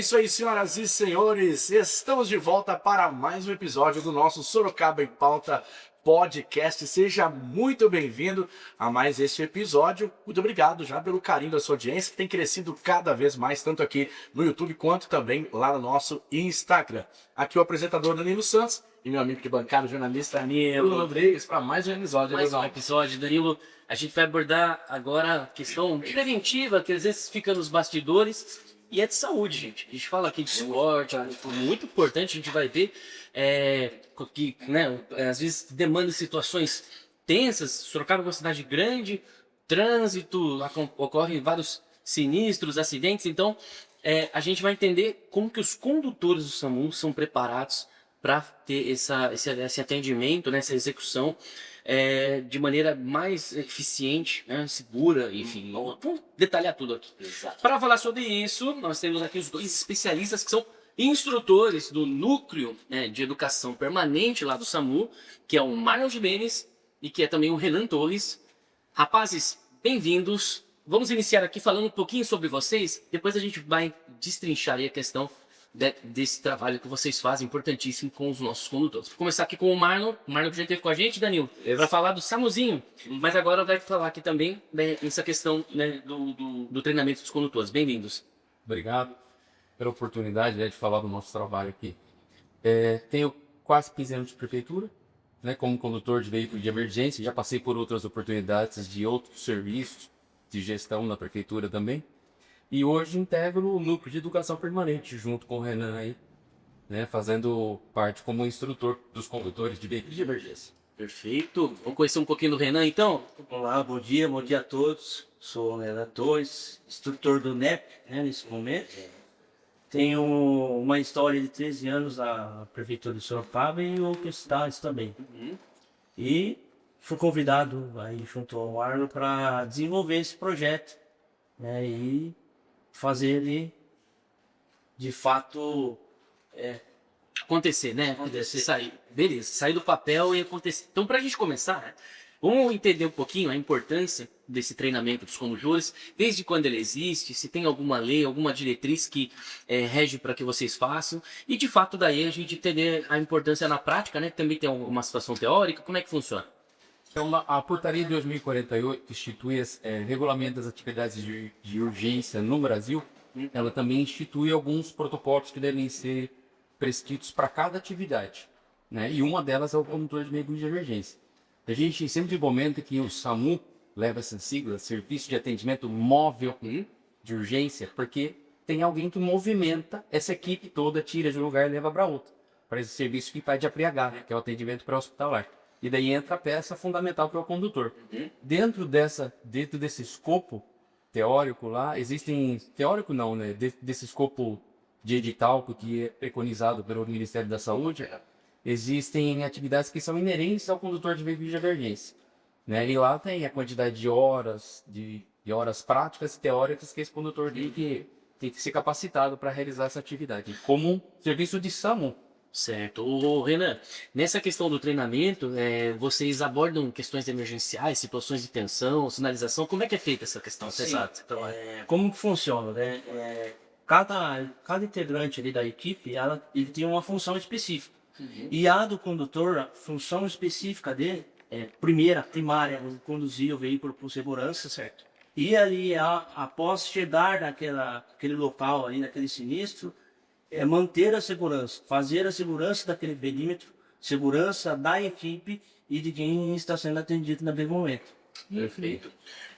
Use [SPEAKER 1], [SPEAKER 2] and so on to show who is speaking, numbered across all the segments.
[SPEAKER 1] isso aí, senhoras e senhores, estamos de volta para mais um episódio do nosso Sorocaba em Pauta podcast. Seja muito bem-vindo a mais este episódio. Muito obrigado já pelo carinho da sua audiência, que tem crescido cada vez mais, tanto aqui no YouTube quanto também lá no nosso Instagram. Aqui o apresentador Danilo Santos e meu amigo de bancada, o jornalista Danilo Rodrigues, para mais um episódio.
[SPEAKER 2] Danilo. A gente vai abordar agora a questão preventiva, que às vezes fica nos bastidores, e é de saúde, gente. A gente fala aqui de esporte, é muito importante, a gente vai ver que, né, às vezes demanda situações tensas. Sorocaba é uma cidade grande, trânsito, ocorrem vários sinistros, acidentes, então a gente vai entender como que os condutores do SAMU são preparados para ter esse atendimento, né, essa execução de maneira mais eficiente, né, segura, enfim. Vamos detalhar tudo aqui. Para falar sobre isso, nós temos aqui os dois especialistas que são instrutores do Núcleo, né, de Educação Permanente lá do SAMU, que é o Marlon Gimenez e que é também o Renan Torres. Rapazes, bem-vindos. Vamos iniciar aqui falando um pouquinho sobre vocês, depois a gente vai destrinchar aí a questão desse trabalho que vocês fazem, importantíssimo, com os nossos condutores. Vou começar aqui com o Marlon que já esteve com a gente, Danilo, para falar do SAMUzinho, mas agora vai falar aqui também, né, essa questão, né, do treinamento dos condutores. Bem-vindos.
[SPEAKER 3] Obrigado pela oportunidade, né, de falar do nosso trabalho aqui. Tenho quase 15 anos de prefeitura, né, como condutor de veículo de emergência, já passei por outras oportunidades de outros serviços de gestão na prefeitura também. E hoje integro o Núcleo de Educação Permanente, junto com o Renan aí, né, fazendo parte como instrutor dos condutores de veículos de emergência.
[SPEAKER 2] Perfeito. Vamos conhecer um pouquinho do Renan, então?
[SPEAKER 4] Olá, bom dia a todos. Sou o Renan Torres, instrutor do NEP, né, nesse momento. Tenho uma história de 13 anos na Prefeitura de Sorocaba e outras cidades também. E fui convidado aí junto ao Arno para desenvolver esse projeto, né, e fazer ele de fato
[SPEAKER 2] acontecer, né? Acontecer. Sair do papel e acontecer. Então, para a gente começar, né, vamos entender um pouquinho a importância desse treinamento dos condutores, desde quando ele existe, se tem alguma lei, alguma diretriz que rege para que vocês façam, e de fato daí a gente entender a importância na prática, né? Também tem uma situação teórica, como é que funciona?
[SPEAKER 3] Então, a Portaria de 2048 institui, regulamenta as atividades de urgência no Brasil. Ela também institui alguns protocolos que devem ser prescritos para cada atividade, né? E uma delas é o condutor de veículos de emergência. A gente sempre comenta que o SAMU leva essa sigla, Serviço de Atendimento Móvel de Urgência, porque tem alguém que movimenta essa equipe toda, tira de um lugar e leva para outro, para esse serviço que vai de APH, que é o atendimento pré-hospitalar. E daí entra a peça fundamental para o condutor. Dentro desse escopo teórico lá, existem... Teórico não, né? Desse escopo de edital que é preconizado pelo Ministério da Saúde, existem atividades que são inerentes ao condutor de veículo de emergência, né? E lá tem a quantidade de horas, de horas práticas e teóricas que esse condutor tem que ser capacitado para realizar essa atividade, como um serviço de SAMU.
[SPEAKER 2] Certo. Ô, Renan, nessa questão do treinamento, vocês abordam questões emergenciais, situações de tensão, sinalização, como é que é feita essa questão? Você sabe?
[SPEAKER 4] Como que funciona, né? Cada integrante ali da equipe, ele tem uma função específica. E a do condutor, a função específica dele primária, conduzir o veículo com segurança, certo? E ali, após chegar naquele local ali, naquele sinistro, manter a segurança, fazer a segurança daquele perímetro, segurança da equipe e de quem está sendo atendido naquele momento.
[SPEAKER 1] Perfeito.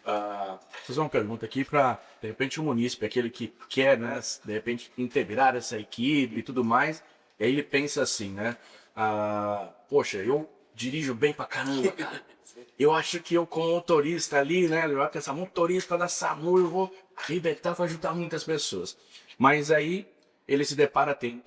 [SPEAKER 1] Vou fazer uma pergunta aqui para, de repente, o munícipe, aquele que quer, né, de repente, integrar essa equipe e tudo mais, e aí ele pensa assim, né? Poxa, eu dirijo bem pra caramba, cara. Eu acho que eu, como motorista ali, né, eu acho que essa motorista da SAMU, eu vou arrebentar, vou ajudar muitas pessoas. Mas aí ele se depara, tem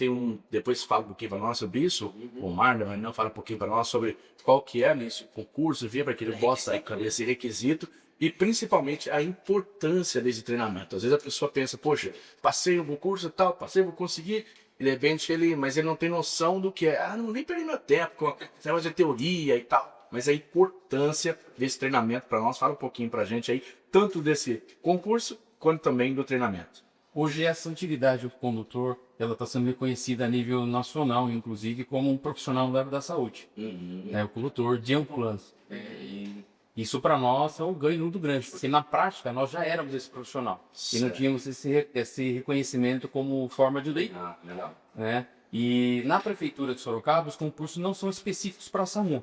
[SPEAKER 1] depois fala um pouquinho para nós sobre isso, o Marlon não fala um pouquinho para nós sobre qual que é nesse concurso, vê para que ele possa ir com esse requisito e principalmente a importância desse treinamento. Às vezes a pessoa pensa, poxa, passei o concurso e tal, vou conseguir, e de repente mas ele não tem noção do que é, não nem perdi meu tempo com esse negócio de teoria e tal, mas a importância desse treinamento para nós, fala um pouquinho para a gente aí, tanto desse concurso quanto também do treinamento.
[SPEAKER 3] Hoje essa atividade do condutor, ela está sendo reconhecida a nível nacional, inclusive, como um profissional da área da saúde. O condutor de ambulância. E isso para nós é um ganho muito grande, porque na prática nós já éramos esse profissional. E não tínhamos esse reconhecimento como forma de lei.
[SPEAKER 1] Legal.
[SPEAKER 3] Né? E na prefeitura de Sorocaba, os concursos não são específicos para a SAMU.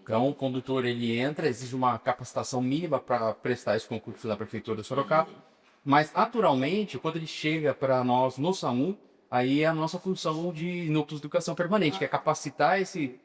[SPEAKER 3] Então, o condutor ele entra, exige uma capacitação mínima para prestar esse concurso da prefeitura de Sorocaba. Mas, naturalmente, quando ele chega para nós no SAMU, aí é a nossa função de núcleos de educação permanente, que é capacitar esse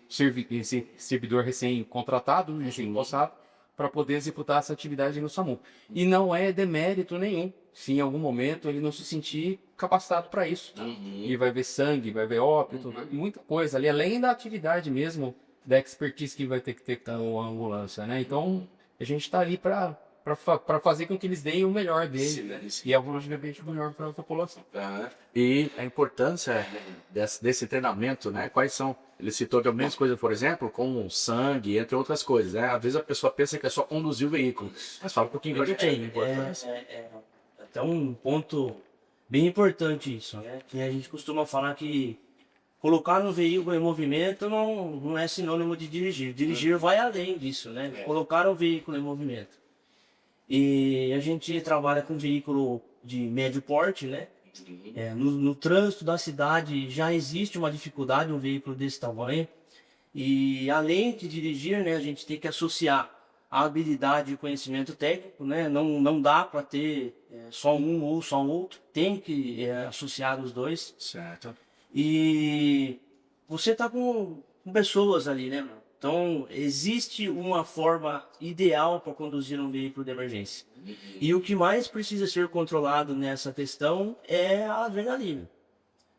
[SPEAKER 3] servidor recém-contratado, recém-possado, para poder executar essa atividade no SAMU. E não é demérito nenhum se em algum momento ele não se sentir capacitado para isso. E vai ver sangue, vai ver óbito, muita coisa ali, além da atividade mesmo, da expertise que vai ter que ter com a ambulância, né? Então, a gente está ali para fazer com que eles deem o melhor deles e evolutivamente o melhor para a população.
[SPEAKER 1] E a importância desse treinamento, né? Quais são? Ele citou de algumas coisas, por exemplo, como sangue, entre outras coisas, né? Às vezes a pessoa pensa que é só conduzir o veículo, mas fala um pouquinho pra gente aí, a importância.
[SPEAKER 4] É até um ponto bem importante isso, né? Que a gente costuma falar que colocar no veículo em movimento não é sinônimo de dirigir. Dirigir vai além disso, né? Colocar o veículo em movimento. E a gente trabalha com veículo de médio porte, né? No trânsito da cidade já existe uma dificuldade, um veículo desse tamanho. E além de dirigir, né, a gente tem que associar a habilidade e conhecimento técnico, né? Não dá para ter só um ou só outro, tem que associar os dois.
[SPEAKER 1] Certo.
[SPEAKER 4] E você tá com pessoas ali, né, mano? Então, existe uma forma ideal para conduzir um veículo de emergência. E o que mais precisa ser controlado nessa questão é a adrenalina.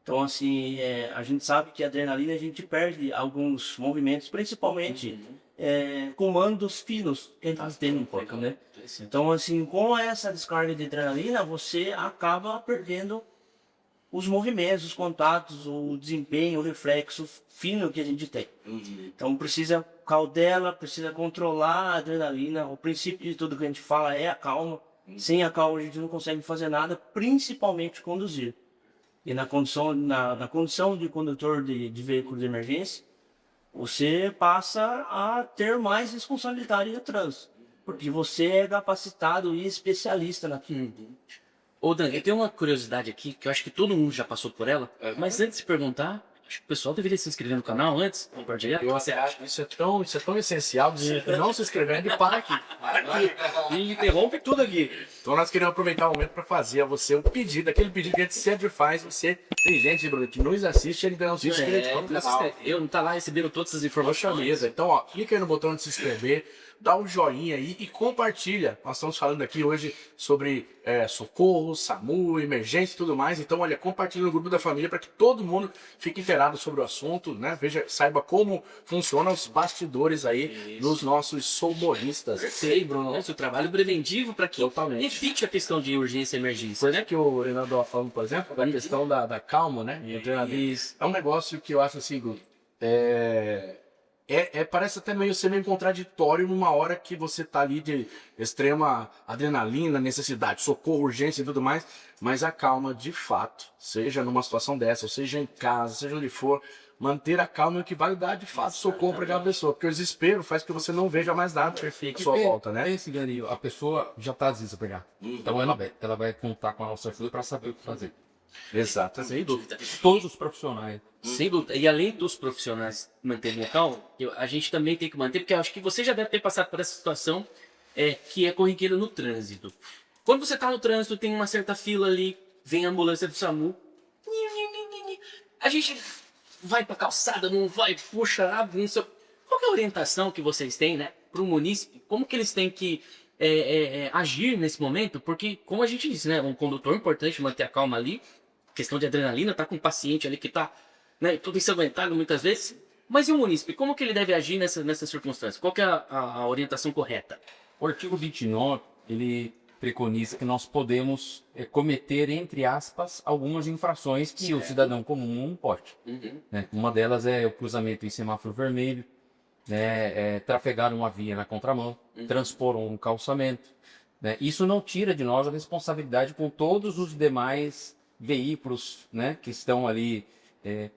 [SPEAKER 4] Então, assim, a gente sabe que a adrenalina a gente perde alguns movimentos, principalmente comandos finos que a gente tem no corpo, né? Então, assim, com essa descarga de adrenalina, você acaba perdendo os movimentos, os contatos, o desempenho, o reflexo fino que a gente tem. Então precisa cautela, precisa controlar a adrenalina. O princípio de tudo que a gente fala é a calma. Sem a calma a gente não consegue fazer nada, principalmente conduzir. E na condição de condutor de veículo de emergência, você passa a ter mais responsabilidade no trânsito. Porque você é capacitado e especialista naquilo.
[SPEAKER 2] Ô Dan, eu tenho uma curiosidade aqui, que eu acho que todo mundo já passou por ela, mas antes de perguntar, acho que o pessoal deveria se inscrever no canal antes, compartilhar.
[SPEAKER 1] Eu até acho que isso é tão essencial de não se inscrever e para aqui.
[SPEAKER 2] E interrompe tudo aqui.
[SPEAKER 1] Então nós queremos aproveitar o momento para fazer a você um pedido, aquele pedido que a gente sempre faz. Você tem gente, Bruno, que nos assiste e ainda não se inscreve no canal.
[SPEAKER 2] Eu não tá lá recebendo todas as informações.
[SPEAKER 1] Beleza, então ó, clica aí no botão de se inscrever, dá um joinha aí e compartilha. Nós estamos falando aqui hoje sobre socorro, SAMU, emergência e tudo mais. Então olha, compartilha no grupo da família para que todo mundo fique inteirado sobre o assunto, né? Saiba como funcionam os bastidores aí dos nossos socorristas.
[SPEAKER 2] Sei, Bruno. O trabalho preventivo para que evite a questão de urgência e emergência.
[SPEAKER 1] Por exemplo, que o Renato estava falando, por exemplo, da questão da calma, né? É um negócio que eu acho assim, Guto, parece até meio ser meio contraditório numa hora que você tá ali de extrema adrenalina, necessidade, socorro, urgência e tudo mais, mas a calma, de fato, seja numa situação dessa, ou seja em casa, seja onde for, manter a calma é o que vai dar, de fato, socorro para aquela pessoa, porque o desespero faz com que você não veja mais nada à sua volta, né?
[SPEAKER 3] Esse Gani, a pessoa já está desesperada. Então ela vai contar com a nossa ajuda para saber o que fazer.
[SPEAKER 1] Exato.
[SPEAKER 2] Sem dúvida.
[SPEAKER 3] Todos os profissionais.
[SPEAKER 2] Sem dúvida. E além dos profissionais manterem a calma, a gente também tem que manter, porque eu acho que você já deve ter passado por essa situação que é corriqueira no trânsito. Quando você está no trânsito, tem uma certa fila ali, vem a ambulância do SAMU. A gente vai pra calçada, não vai, puxa, abre, não sei. Qual que é a orientação que vocês têm, né, para o munícipe? Como que eles têm que agir nesse momento? Porque, como a gente disse, né, um condutor é importante manter a calma ali, questão de adrenalina, tá com um paciente ali que tá, né, todo ensanguentado muitas vezes. Mas e o munícipe? Como que ele deve agir nessa circunstância? Qual que é a orientação correta?
[SPEAKER 3] O artigo 29, ele preconiza que nós podemos cometer, entre aspas, algumas infrações que o cidadão comum não pode. Né? Uma delas é o cruzamento em semáforo vermelho, né? Trafegar uma via na contramão, transpor um calçamento, né? Isso não tira de nós a responsabilidade com todos os demais veículos, né, que estão ali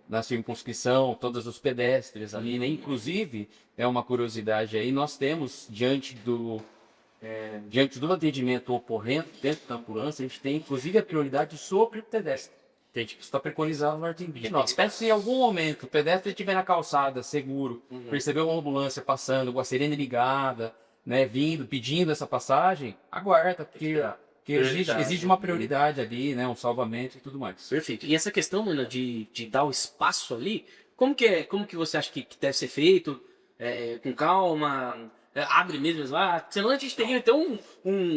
[SPEAKER 3] na circunscrição, todos os pedestres ali, né? Inclusive, é uma curiosidade aí, nós temos, diante do atendimento ocorrendo dentro da ambulância, a gente tem inclusive a prioridade sobre o pedestre. Isso está preconizado no artigo 29. Espero que se em algum momento o pedestre estiver na calçada, seguro, percebeu uma ambulância passando, com a sirene ligada, né, vindo, pedindo essa passagem, aguarda, porque exige uma prioridade ali, né, um salvamento e tudo mais.
[SPEAKER 2] Perfeito. E essa questão, mano, de dar o espaço ali, como que você acha que deve ser feito? Com calma? Abre mesmo lá? Senão a gente teria então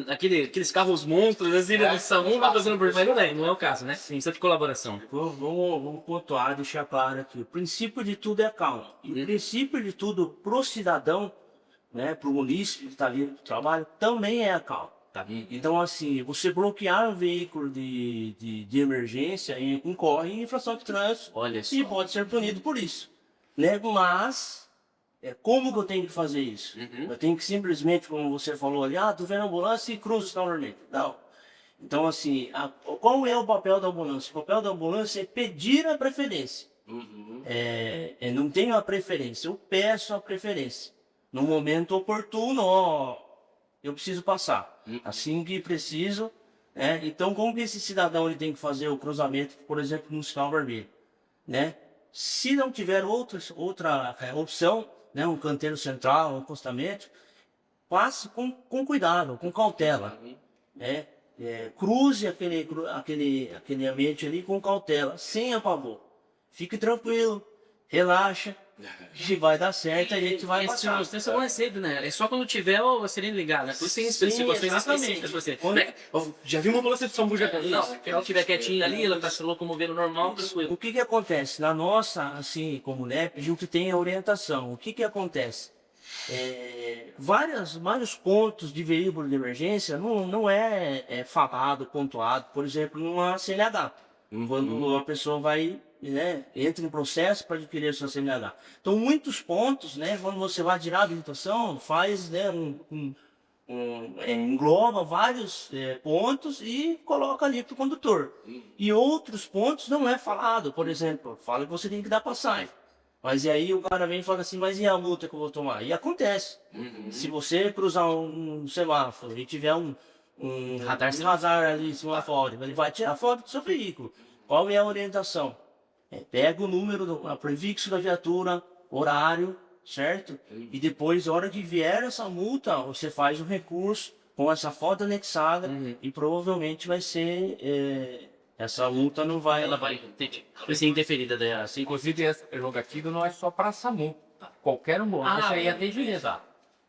[SPEAKER 2] aqueles carros monstros, assim, do SAMU, vai fazendo por mas não é o caso, né? Precisa de colaboração.
[SPEAKER 4] Vamos pontuar, deixar claro aqui. O princípio de tudo é calma. E o princípio de tudo pro cidadão, né, pro munícipe que está ali no trabalho, também é a calma.
[SPEAKER 2] Tá.
[SPEAKER 4] Então, assim, você bloquear um veículo de emergência incorre em infração de trânsito.
[SPEAKER 2] Olha só.
[SPEAKER 4] E pode ser punido por isso. Né? Mas, como que eu tenho que fazer isso? Eu tenho que simplesmente, como você falou ali, tô vendo a ambulância e cruzo o sinal vermelho. Não. Então, assim, qual é o papel da ambulância? O papel da ambulância é pedir a preferência. Não tenho a preferência, eu peço a preferência. No momento oportuno, eu preciso passar. Assim que preciso. Então, como que esse cidadão ele tem que fazer o cruzamento, por exemplo, no sinal vermelho? Né? Se não tiver outra opção, né, um canteiro central, um acostamento, passe com cuidado, com cautela. Cruze aquele ambiente ali com cautela, sem apavor. Fique tranquilo, relaxa, que vai dar certo, a gente vai passar.
[SPEAKER 2] Esse não é cedo, né? É só quando tiver a sirene ligada, né? Por isso tem situações específicas pra você. Já vi uma ambulância de São Paulo já. Não, se ela estiver quietinha ali, ela tá se locomovendo normal, tranquilo.
[SPEAKER 4] O que acontece? Na nossa, assim, como NEP, a gente tem a orientação. O que acontece? Vários pontos de veículo de emergência não é falado, pontuado, por exemplo, numa CNH. Quando a pessoa vai, né, entra em processo para adquirir a sua CNH. Então, muitos pontos, né, quando você vai tirar a habilitação, faz, né, engloba vários pontos e coloca ali para o condutor. E outros pontos não é falado. Por exemplo, fala que você tem que dar passagem. Mas e aí o cara vem e fala assim, mas e a multa que eu vou tomar? E acontece. Se você cruzar um semáforo e tiver um radar ali em cima fora, ele vai tirar foto do seu veículo. Qual é a orientação? Pega o número, o prefixo da viatura, horário, certo? E depois, na hora que vier essa multa, você faz um recurso com essa foto anexada e provavelmente vai ser... essa multa não vai...
[SPEAKER 2] Ela vai ser interferida dela.
[SPEAKER 3] Assim, inclusive, essa prerrogativa não é só para a SAMU. Qualquer ambulância aí atende.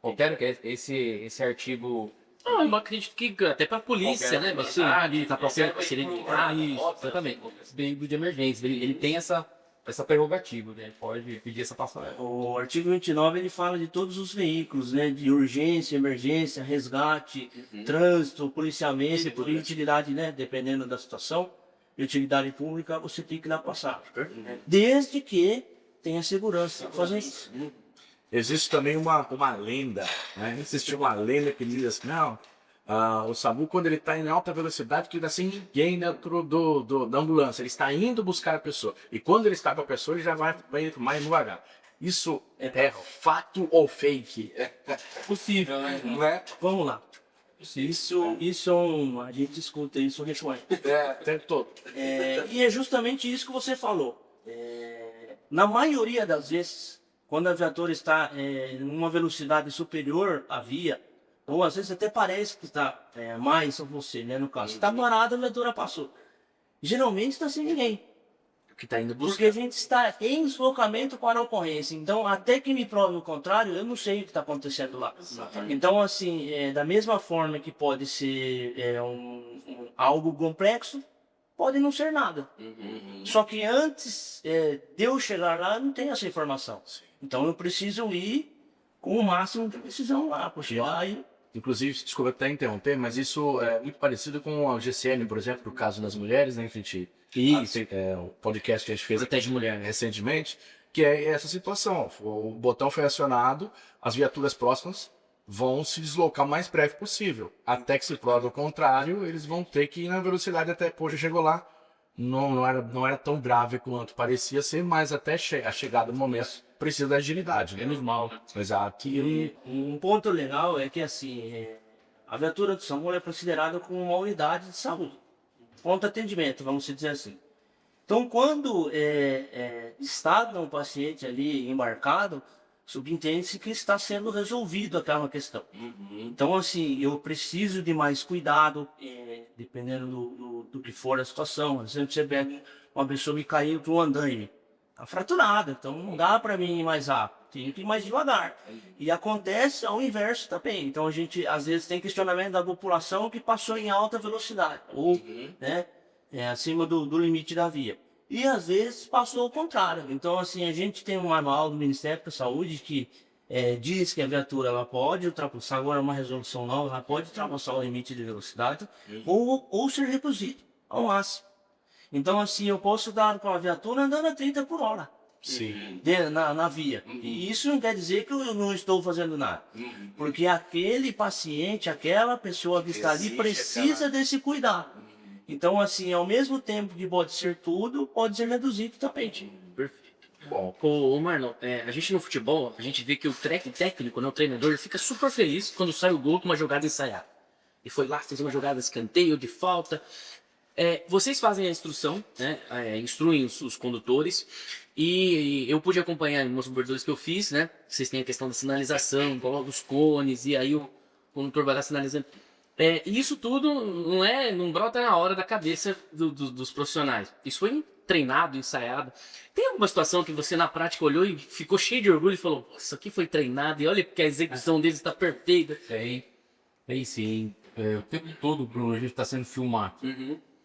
[SPEAKER 3] Qualquer esse artigo...
[SPEAKER 2] Eu acredito que até pra polícia, né? Mas tá procurando pra sirene.
[SPEAKER 3] Isso, exatamente. Esse veículo de emergência, ele tem essa prerrogativa, né? Ele pode pedir essa passagem.
[SPEAKER 4] O artigo 29, ele fala de todos os veículos, né? De urgência, emergência, resgate, trânsito, policiamento, por utilidade, né? Dependendo da situação, de utilidade pública, você tem que dar passagem. Desde que tenha segurança para fazer isso.
[SPEAKER 1] Existe também uma lenda, né? Existe uma lenda que diz assim, não, o SAMU, quando ele está em alta velocidade, que não sem ninguém dentro da ambulância, ele está indo buscar a pessoa. E quando ele está com a pessoa, ele já vai mais devagar. Isso é fato ou fake?
[SPEAKER 3] Possível, né?
[SPEAKER 1] Não é?
[SPEAKER 4] Vamos lá. Isso a gente escuta isso recorrente.
[SPEAKER 1] O tempo todo.
[SPEAKER 4] E é justamente isso que você falou. Na maioria das vezes, quando a viatura está em uma velocidade superior à via, ou às vezes até parece que está mais a você, né, no caso. Está parada, a viatura passou. Geralmente está sem ninguém.
[SPEAKER 2] Que tá indo buscar.
[SPEAKER 4] Porque a gente está em deslocamento para a ocorrência. Então, até que me prove o contrário, eu não sei o que está acontecendo lá.
[SPEAKER 2] Exatamente.
[SPEAKER 4] Então, assim, da mesma forma que pode ser algo complexo, pode não ser nada. Só que antes de eu chegar lá, não tem essa informação. Então, eu preciso ir com o máximo de precisão lá.
[SPEAKER 1] Inclusive, desculpa até interromper, mas isso é muito parecido com a GCN, por exemplo, no caso das mulheres, né, frente o podcast que a gente fez
[SPEAKER 2] até de mulher, né?
[SPEAKER 1] recentemente, que é essa situação. O botão foi acionado, as viaturas próximas vão se deslocar o mais breve possível. Até que se prove o contrário, eles vão ter que ir na velocidade até, poxa, chegou lá. Não era tão grave quanto parecia ser, mas até a chegada do momento precisa da agilidade, né?
[SPEAKER 3] Menos mal.
[SPEAKER 1] Exato.
[SPEAKER 4] E um ponto legal é que assim, a viatura do SAMU é considerada como uma unidade de saúde, pronto atendimento, vamos dizer assim. Então, quando está um paciente ali embarcado, subentende-se que está sendo resolvido aquela questão. Então, assim, eu preciso de mais cuidado, dependendo do que for a situação. Por exemplo, você pega uma pessoa que caiu para um andaime, está fraturada, então não dá para mim ir mais rápido, tenho que ir mais devagar. E acontece ao inverso também. Então, a gente, às vezes, tem questionamento da população que passou em alta velocidade, ou acima do limite da via. E às vezes passou ao contrário. Então, assim, a gente tem um manual do Ministério da Saúde que diz que a viatura ela pode ultrapassar, agora uma resolução nova, ela pode ultrapassar o limite de velocidade ou ser reduzida ao máximo. Então, assim, eu posso dar com a viatura andando a 30 por hora.
[SPEAKER 1] Sim.
[SPEAKER 4] Na via. E isso não quer dizer que eu não estou fazendo nada. Porque aquele paciente, aquela pessoa que está ali precisa desse cuidado. Então, assim, ao mesmo tempo que pode ser tudo, pode ser reduzido também.
[SPEAKER 2] Perfeito. Bom, ô Marlon, a gente no futebol, a gente vê que o técnico, né, o treinador, ele fica super feliz quando sai o gol com uma jogada ensaiada. Ele foi lá, fez uma jogada de escanteio, de falta. Vocês fazem a instrução, né, instruem os condutores, e eu pude acompanhar em alguns bordões que eu fiz, né? Vocês têm a questão da sinalização, coloca os cones, e aí o condutor vai lá sinalizando. E isso tudo não brota na hora da cabeça dos profissionais. Isso foi treinado, ensaiado. Tem alguma situação que você na prática olhou e ficou cheio de orgulho e falou, isso aqui foi treinado e olha que a execução deles está perfeita.
[SPEAKER 3] Tem sim. O tempo todo, Bruno, a gente está sendo filmado.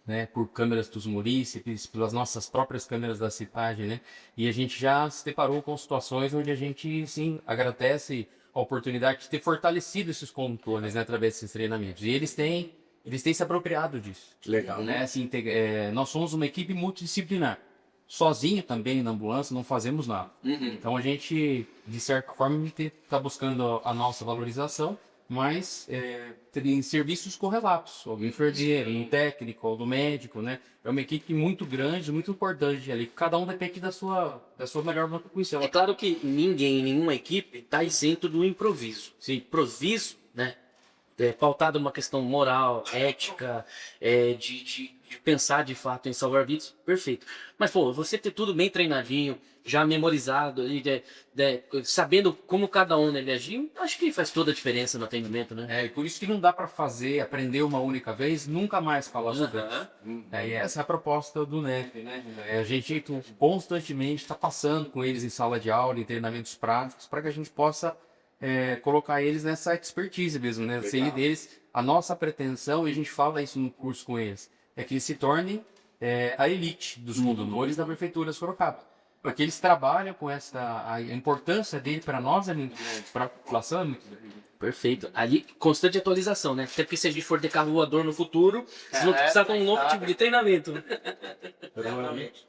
[SPEAKER 3] Né, por câmeras dos munícipes, pelas nossas próprias câmeras da cidade, né? E a gente já se deparou com situações onde a gente, sim, agradece a oportunidade de ter fortalecido esses condutores, né, através desses treinamentos. E eles têm se apropriado disso.
[SPEAKER 1] Legal,
[SPEAKER 3] Né? Assim, nós somos uma equipe multidisciplinar. Sozinho também na ambulância não fazemos nada. Então a gente, de certa forma, está buscando a nossa valorização, mas tem serviços correlatos, o enfermeiro, um técnico, ou do médico, né? É uma equipe muito grande, muito importante ali. Cada um depende da sua melhor contribuição.
[SPEAKER 2] É claro que nenhuma equipe está isento do improviso. Se improviso, né, pautado numa questão moral, ética, de pensar de fato em salvar vidas, perfeito. Mas, pô, você ter tudo bem treinadinho, já memorizado, sabendo como cada um ele agiu, acho que faz toda a diferença no atendimento, né?
[SPEAKER 3] E por isso que não dá para aprender uma única vez, nunca mais falar sobre isso. E essa é a proposta do NEP, né? A gente constantemente está passando com eles em sala de aula, em treinamentos práticos, para que a gente possa colocar eles nessa expertise mesmo, né? Ser deles, a nossa pretensão, e a gente fala isso no curso com eles, é que eles se tornem a elite dos condutores da Prefeitura de Sorocaba. Porque eles trabalham com a importância dele para nós, para a população, é muito grande.
[SPEAKER 2] Perfeito. Ali, constante atualização, né? Até porque se a gente for ter carro voador no futuro, vocês vão precisar de um novo tipo de treinamento, né?
[SPEAKER 4] Exatamente.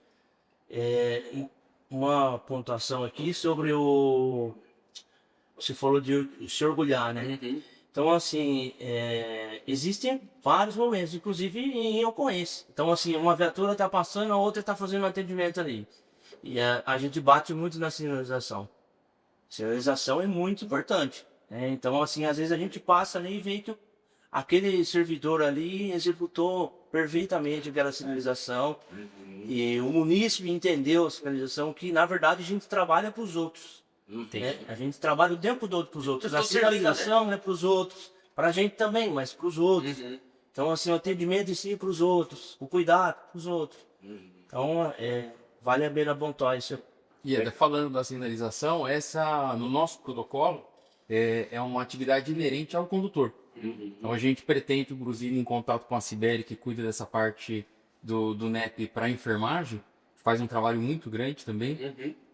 [SPEAKER 4] Uma pontuação aqui sobre você falou de se orgulhar, né? Então, assim, existem vários momentos, inclusive em ocorrência. Então, assim, uma viatura está passando, a outra está fazendo um atendimento ali. E a gente bate muito na sinalização. Sinalização é muito importante. Então, assim, às vezes a gente passa ali e vê que aquele servidor ali executou perfeitamente aquela sinalização. E o munícipe entendeu a sinalização, que na verdade a gente trabalha para os outros. A gente trabalha o tempo todo para os outros. A sinalização é para os outros, para a gente também, mas para os outros. Então, assim, o atendimento em si para os outros, o cuidado para os outros. Então, vale a pena pontuar isso.
[SPEAKER 3] E falando da sinalização, no nosso protocolo, é uma atividade inerente ao condutor. Então a gente pretende, inclusive, em contato com a Sibeli, que cuida dessa parte do NEP para a enfermagem, faz um trabalho muito grande também,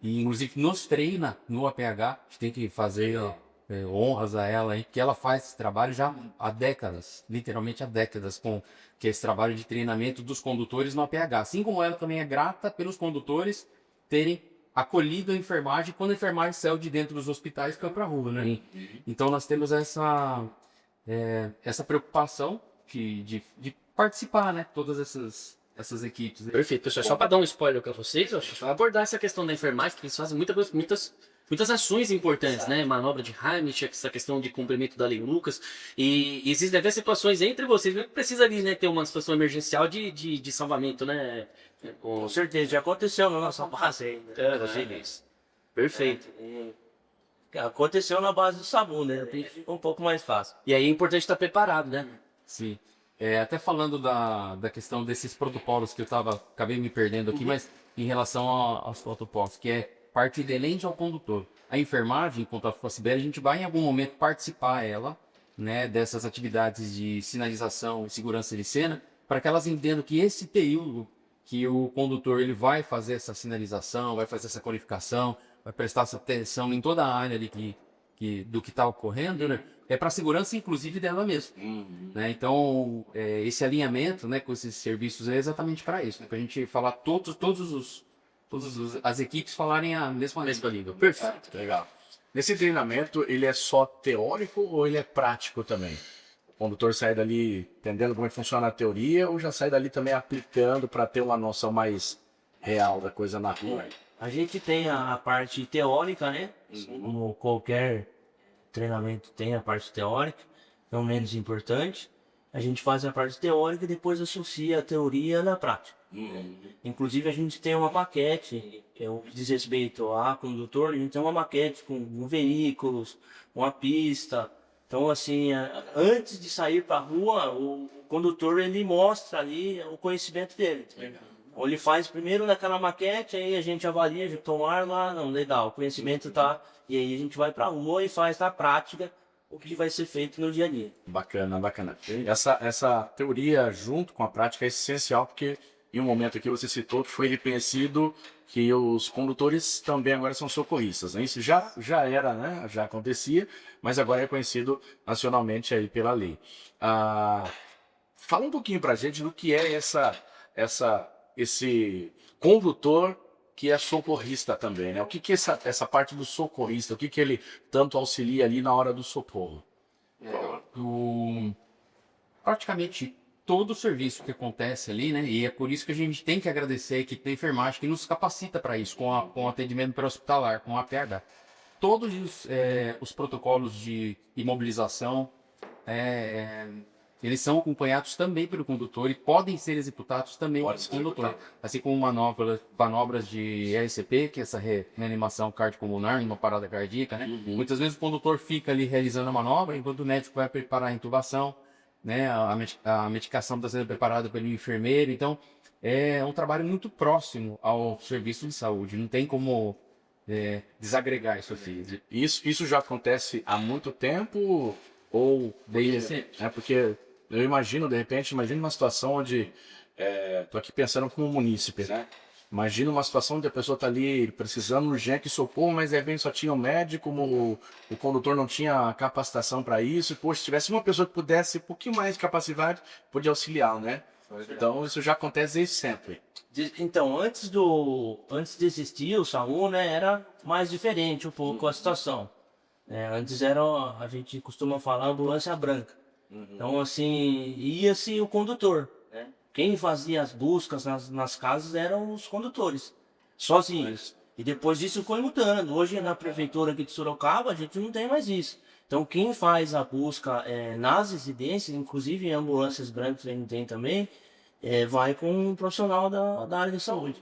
[SPEAKER 3] e inclusive nos treina no APH, a gente tem que fazer honras a ela, que ela faz esse trabalho já há décadas, literalmente há décadas, que é esse trabalho de treinamento dos condutores no APH. Assim como ela também é grata pelos condutores terem acolhido a enfermagem quando a enfermagem saiu de dentro dos hospitais e foi para a rua, né? Então nós temos essa preocupação de participar, né? Todas essas equipes.
[SPEAKER 2] Perfeito, pessoal. Só para dar um spoiler para vocês, a gente vai abordar essa questão da enfermagem, que eles fazem muitas ações importantes, né? Manobra de Heimlich, essa questão de cumprimento da lei Lucas. E existem até situações entre vocês, que precisa ali, né, ter uma situação emergencial de salvamento, né?
[SPEAKER 4] Com certeza, já aconteceu na nossa base aí, né?
[SPEAKER 2] Perfeito.
[SPEAKER 4] Aconteceu na base do SAMU, né? Fica um pouco mais fácil.
[SPEAKER 2] E aí é importante estar preparado, né?
[SPEAKER 3] Sim. Até falando da questão desses protocolos que eu acabei me perdendo aqui, mas em relação aos protocolos, que é parte inerente ao condutor. A enfermagem, enquanto a FOSBER, a gente vai em algum momento participar né, dessas atividades de sinalização e segurança de cena, para que elas entendam que esse período que o condutor ele vai fazer essa sinalização, vai fazer essa qualificação, vai prestar essa atenção em toda a área ali do que está ocorrendo, né? É para a segurança, inclusive, dela mesma. Né? Então, esse alinhamento, né, com esses serviços é exatamente para isso, né? Para a gente falar todas as equipes falarem a mesma língua.
[SPEAKER 1] Perfeito, legal. Nesse treinamento, ele é só teórico ou ele é prático também? O condutor sai dali entendendo como é que funciona a teoria ou já sai dali também aplicando para ter uma noção mais real da coisa na rua?
[SPEAKER 4] A gente tem a parte teórica, né? Como qualquer treinamento tem a parte teórica, não menos importante. A gente faz a parte teórica e depois associa a teoria na prática. Inclusive a gente tem uma maquete, que é o que diz respeito a condutor, a gente tem uma maquete com veículos, uma pista. Então assim, antes de sair para a rua, o condutor ele mostra ali o conhecimento dele. Ou ele faz primeiro naquela maquete, aí a gente avalia, já tomar lá, não, legal, o conhecimento tá, e aí a gente vai para a rua e faz na prática o que vai ser feito no dia a dia.
[SPEAKER 1] Bacana, bacana. Essa teoria junto com a prática é essencial, porque em um momento aqui você citou que foi reconhecido que os condutores também agora são socorristas, né? Isso já era, né? Já acontecia, mas agora é reconhecido nacionalmente aí pela lei. Fala um pouquinho pra gente do que é esse condutor que é socorrista também, né? O que é essa parte do socorrista? O que ele tanto auxilia ali na hora do socorro?
[SPEAKER 3] Praticamente todo o serviço que acontece ali, né? E é por isso que a gente tem que agradecer a equipe da enfermagem que nos capacita para isso, com atendimento pré-hospitalar, com a APH. Todos os protocolos de imobilização, eles são acompanhados também pelo condutor e podem ser executados também pelo condutor. Assim como manobras de RCP, que é essa reanimação cardiopulmonar, uma parada cardíaca, né? Muitas vezes o condutor fica ali realizando a manobra, enquanto o médico vai preparar a intubação, né? A medicação está sendo preparada pelo enfermeiro. Então, é um trabalho muito próximo ao serviço de saúde. Não tem como desagregar isso aqui.
[SPEAKER 1] Isso já acontece há muito tempo ou desde sempre? Porque eu imagino, de repente, uma situação onde tô aqui pensando como munícipe, né? Imagina uma situação onde a pessoa está ali precisando urgente de socorro, mas de repente só tinha um médico, como o condutor não tinha capacitação para isso. E, poxa, se tivesse uma pessoa que pudesse um pouquinho mais de capacidade, podia auxiliar, né? Então isso já acontece desde sempre.
[SPEAKER 4] Então, antes de existir o SAMU, né, era mais diferente um pouco a situação. Antes a gente costuma falar ambulância branca. Então, assim, ia-se o condutor. Né? Quem fazia as buscas nas casas eram os condutores, sozinhos. E depois disso foi mudando. Hoje, na prefeitura aqui de Sorocaba, a gente não tem mais isso. Então, quem faz a busca nas residências, inclusive em ambulâncias brancas, a gente tem também, vai com um profissional da área de saúde.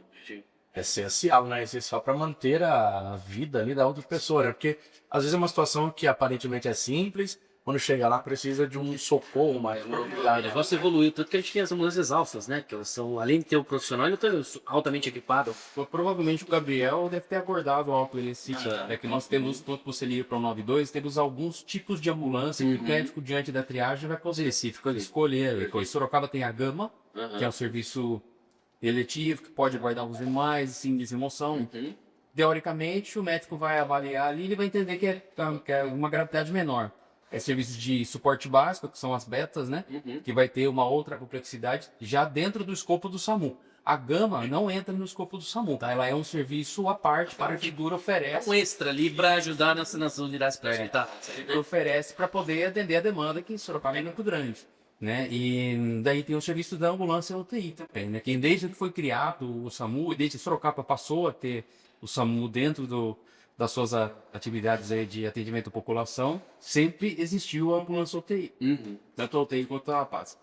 [SPEAKER 1] É essencial, né? Essencial para manter a vida ali da outra pessoa, né? Porque às vezes é uma situação que aparentemente é simples, quando chega lá precisa de um socorro mais.
[SPEAKER 2] O negócio evoluiu, tanto que a gente tem as ambulâncias alfas, né? Que elas são, além de ter o profissional, eles estão altamente equipados.
[SPEAKER 3] Provavelmente o Gabriel deve ter acordado algo nesse sentido. Que nós temos, quanto você liga para o 92, temos alguns tipos de ambulância que o médico, diante da triagem, vai poder escolher. Em Sorocaba tem a Gama, que é um serviço eletivo, que pode guardar alguns animais, síndrome de emoção. Teoricamente, o médico vai avaliar ali e ele vai entender que é uma gravidade menor. É serviço de suporte básico, que são as betas, né? Que vai ter uma outra complexidade já dentro do escopo do SAMU. a Gama não entra no escopo do SAMU, tá? Ela é um serviço à parte que a prefeitura oferece.
[SPEAKER 2] Um extra ali para ajudar nas unidades para hospital.
[SPEAKER 3] Oferece para poder atender a demanda que em Sorocaba é muito grande, né? E daí tem o serviço da ambulância UTI também, né? Que desde que foi criado o SAMU, e desde que Sorocaba passou a ter o SAMU dentro das suas atividades aí de atendimento à população, sempre existiu a ambulância UTI, tanto a UTI quanto a PAS.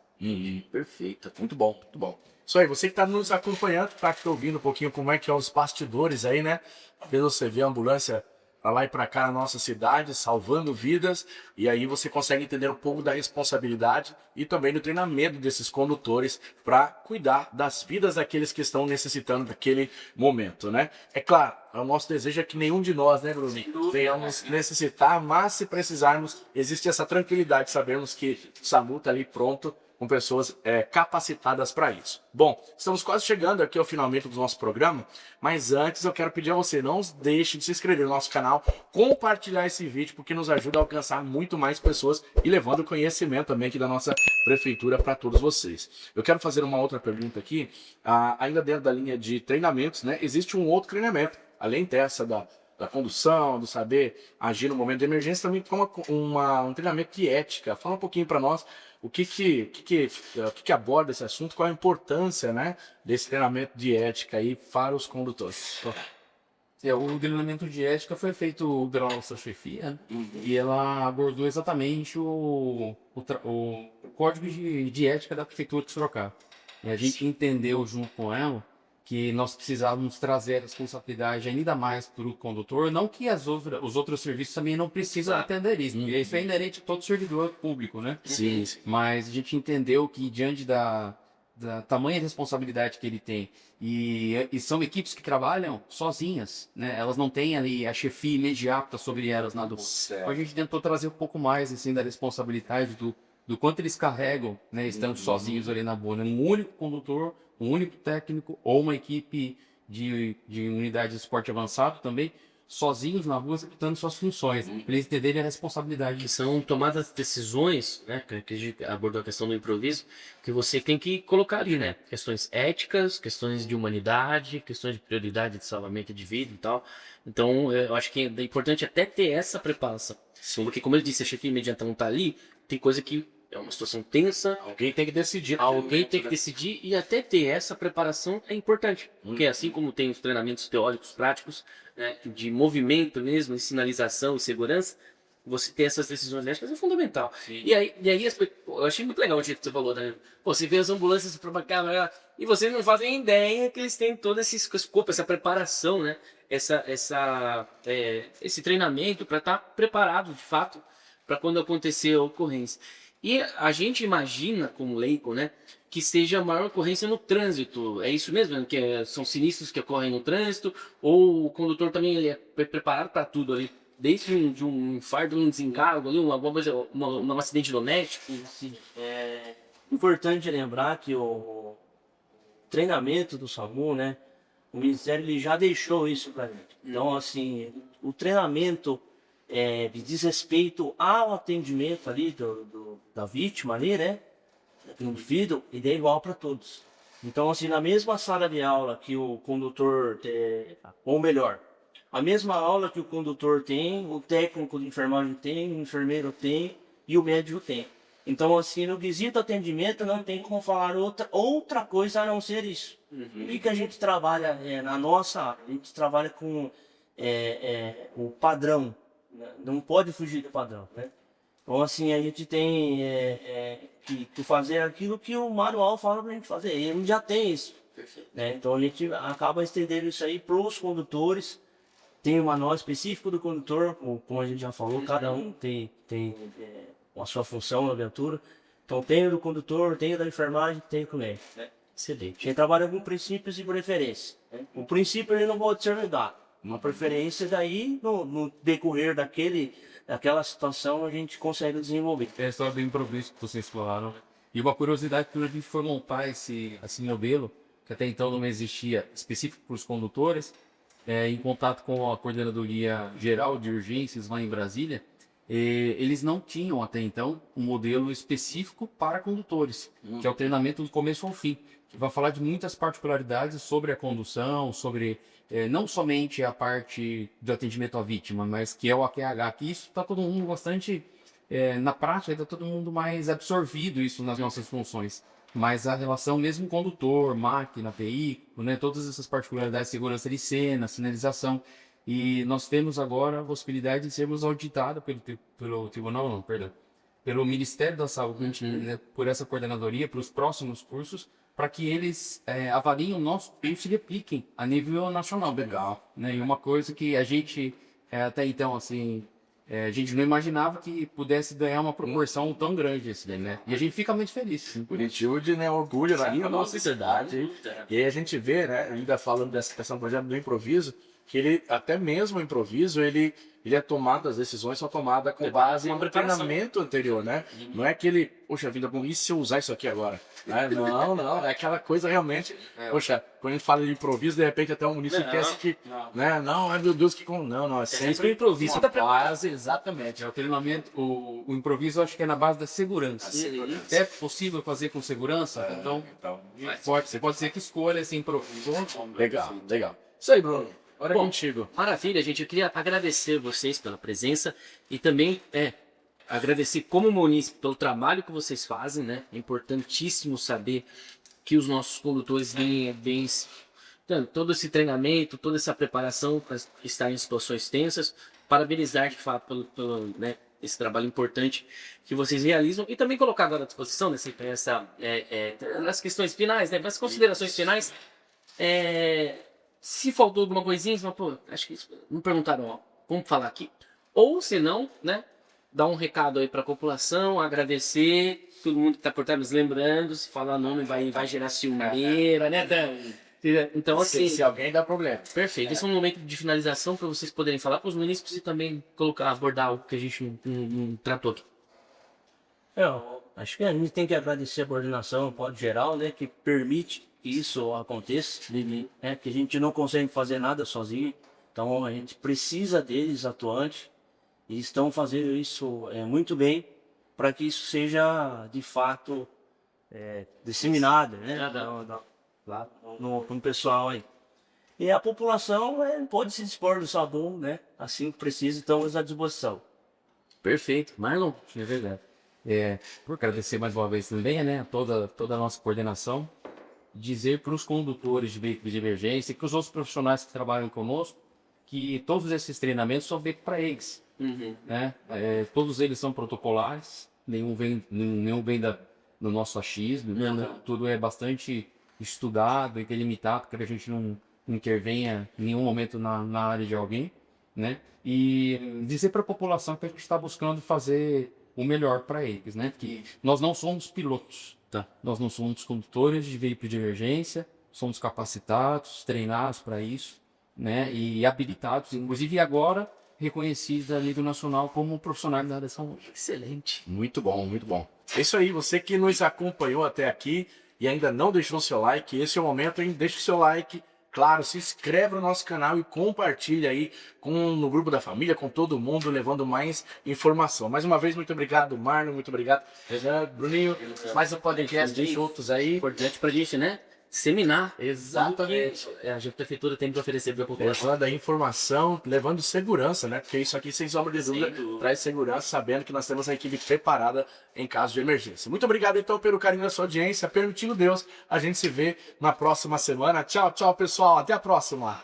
[SPEAKER 1] Perfeito, muito bom, muito bom. Isso aí, você que está nos acompanhando, está aqui ouvindo um pouquinho como é que é os bastidores aí, né? Às vezes você vê a ambulância pra lá e para cá na nossa cidade, salvando vidas, e aí você consegue entender um pouco da responsabilidade e também do treinamento desses condutores para cuidar das vidas daqueles que estão necessitando daquele momento, né? É claro, o nosso desejo é que nenhum de nós, né, Bruno, venhamos necessitar, mas se precisarmos, existe essa tranquilidade de sabermos que o SAMU está ali pronto, com pessoas capacitadas para isso. Bom, estamos quase chegando aqui ao finalmente do nosso programa, mas antes eu quero pedir a você, não deixe de se inscrever no nosso canal, compartilhar esse vídeo, porque nos ajuda a alcançar muito mais pessoas e levando conhecimento também aqui da nossa prefeitura para todos vocês. Eu quero fazer uma outra pergunta aqui, ainda dentro da linha de treinamentos, né? Existe um outro treinamento, além dessa da condução, do saber agir no momento de emergência, também como um treinamento de ética. Fala um pouquinho para nós o que aborda esse assunto, qual a importância, né, desse treinamento de ética aí para os condutores.
[SPEAKER 3] O treinamento de ética foi feito pela nossa chefia, né? E ela abordou exatamente o código de ética da prefeitura de Sorocaba. E a gente entendeu junto com ela que nós precisávamos trazer a responsabilidade ainda mais para o condutor, não que os outros serviços também não precisam atender isso, porque isso é inerente a todo servidor público, né?
[SPEAKER 1] Sim.
[SPEAKER 3] Mas a gente entendeu que diante da tamanha responsabilidade que ele tem, e são equipes que trabalham sozinhas, né? Elas não têm ali a chefia imediata sobre elas na dor. Então a gente tentou trazer um pouco mais assim, da responsabilidade do quanto eles carregam, né, estando sozinhos ali na boa, né? Um único condutor, um único técnico ou uma equipe de unidade de esporte avançado também, sozinhos na rua executando suas funções, para eles entenderem a responsabilidade.
[SPEAKER 2] Que são tomadas de decisões, né? Que a gente abordou a questão do improviso, que você tem que colocar ali, né? Questões éticas, questões de humanidade, questões de prioridade de salvamento de vida e tal. Então, eu acho que é importante até ter essa preparação. Porque, como ele disse, a chefia imediata não está ali, tem coisa que é uma situação tensa.
[SPEAKER 1] Alguém tem que decidir.
[SPEAKER 2] Alguém tem que decidir, e até ter essa preparação é importante. Porque assim como tem os treinamentos teóricos práticos, né, de movimento mesmo, de sinalização e segurança, você ter essas decisões éticas é fundamental. E aí eu achei muito legal o jeito que você falou, né? Pô, você vê as ambulâncias para cá, e vocês não fazem ideia que eles têm todo esse escopo, essa preparação, né? Esse treinamento para estar preparado de fato para quando acontecer a ocorrência. E a gente imagina, como leigo, né, que seja a maior ocorrência no trânsito. É isso mesmo? Que são sinistros que ocorrem no trânsito? Ou o condutor também ele é preparado para tudo ali? Desde de um infarto, um desencargo, ali, alguma coisa, um acidente doméstico?
[SPEAKER 4] Sim. É importante lembrar que o treinamento do SAMU, né, o Ministério ele já deixou isso para gente. Então, assim, o treinamento diz respeito ao atendimento ali da vítima ali, né? Do filho, ele é igual para todos. Então, assim, na mesma sala de aula que o condutor ou melhor, a mesma aula que o condutor tem, o técnico de enfermagem tem, o enfermeiro tem e o médico tem. Então, assim, no quesito atendimento não tem como falar outra coisa a não ser isso. E que a gente trabalha na nossa área, a gente trabalha com o padrão. Não pode fugir do padrão, né? Então, assim, a gente tem que fazer aquilo que o manual fala pra gente fazer. E a gente já tem isso. Né? Então, a gente acaba estendendo isso aí para os condutores. Tem um manual específico do condutor, como a gente já falou, cada um tem a sua função na viatura. Então, tem o do condutor, tem o da enfermagem, tem o médico. Né? Excelente. A gente trabalha com princípios e preferências. Né? O princípio ele não pode ser mudado. Uma preferência daí, no decorrer daquela situação, a gente consegue desenvolver.
[SPEAKER 3] É a história do improviso que vocês falaram. E uma curiosidade que a gente foi montar esse modelo, que até então não existia, específico para os condutores, em contato com a Coordenadoria Geral de Urgências lá em Brasília, eles não tinham até então um modelo específico para condutores, que é o treinamento do começo ao fim, que vai falar de muitas particularidades sobre a condução, sobre não somente a parte do atendimento à vítima, mas que é o AQH, que isso está todo mundo bastante, na prática, está todo mundo mais absorvido isso nas nossas funções. Mas a relação mesmo condutor, máquina, veículo, né, todas essas particularidades de segurança de cena, sinalização. E nós temos agora a possibilidade de sermos auditados pelo Tribunal, não, perdão, pelo Ministério da Saúde, né, por essa coordenadoria, para os próximos cursos, para que eles avaliem o nosso curso e repliquem a nível nacional.
[SPEAKER 1] Legal.
[SPEAKER 3] Né? E uma coisa que a gente, até então, assim, a gente não imaginava que pudesse ganhar uma proporção tão grande, assim, né? E a gente fica muito feliz.
[SPEAKER 1] Bonitude, né? Orgulho da nossa
[SPEAKER 2] verdade.
[SPEAKER 1] cidade. E aí a gente vê, né? Ainda falando dessa questão, por exemplo, do improviso, que ele, até mesmo o improviso, ele é tomado, as decisões são tomadas com base
[SPEAKER 2] uma
[SPEAKER 1] no
[SPEAKER 2] preparação.
[SPEAKER 1] treinamento anterior, né? Não é aquele, poxa vida, bom, e se eu usar isso aqui agora? Né? Não, é aquela coisa realmente, poxa, quando a gente fala de improviso, de repente até o munícipe esquece que, né? Não, ai meu Deus, que como, não, é sempre
[SPEAKER 2] improviso.
[SPEAKER 1] uma base, exatamente.
[SPEAKER 3] O treinamento, o improviso, eu acho que é na base da segurança. É possível fazer com segurança? Então, você pode ser que escolha esse improviso.
[SPEAKER 1] Legal. Isso aí, Bruno. Hora
[SPEAKER 2] Bom,
[SPEAKER 1] contigo.
[SPEAKER 2] Maravilha, gente. Eu queria agradecer vocês pela presença e também agradecer como munícipe pelo trabalho que vocês fazem, né? É importantíssimo saber que os nossos condutores vêm todo esse treinamento, toda essa preparação para estar em situações tensas. Parabenizar de fato pelo né, esse trabalho importante que vocês realizam e também colocar agora à disposição nas questões finais, né? Nas considerações finais. Se faltou alguma coisinha, acho que isso não perguntaram, ó, como falar aqui. Ou, se não, né, dar um recado aí para a população, agradecer todo mundo que está por trás, lembrando, se falar nome vai gerar ciumeira, né, Dan? Então, assim...
[SPEAKER 1] Se alguém dá problema.
[SPEAKER 2] Perfeito. Esse é um momento de finalização para vocês poderem falar para os munícipes e também abordar algo que a gente não tratou aqui.
[SPEAKER 4] Eu acho que a gente tem que agradecer a coordenação, no modo geral, né, que permite que isso aconteça, né, que a gente não consegue fazer nada sozinho, então a gente precisa deles atuantes e estão fazendo isso muito bem para que isso seja de fato disseminado, né, lá no pessoal aí. E a população pode se dispor do SAMU, né, assim que precisa, estamos à disposição.
[SPEAKER 2] Perfeito. Marlon?
[SPEAKER 3] É verdade. Por agradecer mais uma vez também, né, toda a nossa coordenação, dizer para os condutores de veículos de emergência e para os outros profissionais que trabalham conosco que todos esses treinamentos são feitos para eles, né? Todos eles são protocolares, nenhum vem do nosso achismo, tudo é bastante estudado e delimitado para que a gente não intervenha em nenhum momento na área de alguém, né? E dizer para a população que a gente está buscando fazer o melhor para eles, né? Que nós não somos pilotos, nós não somos condutores de veículo de emergência, somos capacitados, treinados para isso, né? E habilitados, inclusive agora reconhecidos a nível nacional como profissionais da área de saúde.
[SPEAKER 2] Excelente.
[SPEAKER 1] Muito bom, muito bom. É isso aí, você que nos acompanhou até aqui e ainda não deixou seu like, esse é o momento, hein? Deixa o seu like. Claro, se inscreve no nosso canal e compartilha aí no grupo da família, com todo mundo, levando mais informação. Mais uma vez, muito obrigado, Marlon, muito obrigado, Bruninho. Mais um podcast juntos aí.
[SPEAKER 2] Importante pra gente, né? Disseminar.
[SPEAKER 1] Exatamente.
[SPEAKER 2] A prefeitura tem que oferecer para a população.
[SPEAKER 1] Levando a informação, levando segurança, né? Porque isso aqui, sem sombra de dúvida, traz segurança, sabendo que nós temos a equipe preparada em caso de emergência. Muito obrigado, então, pelo carinho da sua audiência. Permitindo Deus, a gente se vê na próxima semana. Tchau, tchau, pessoal. Até a próxima.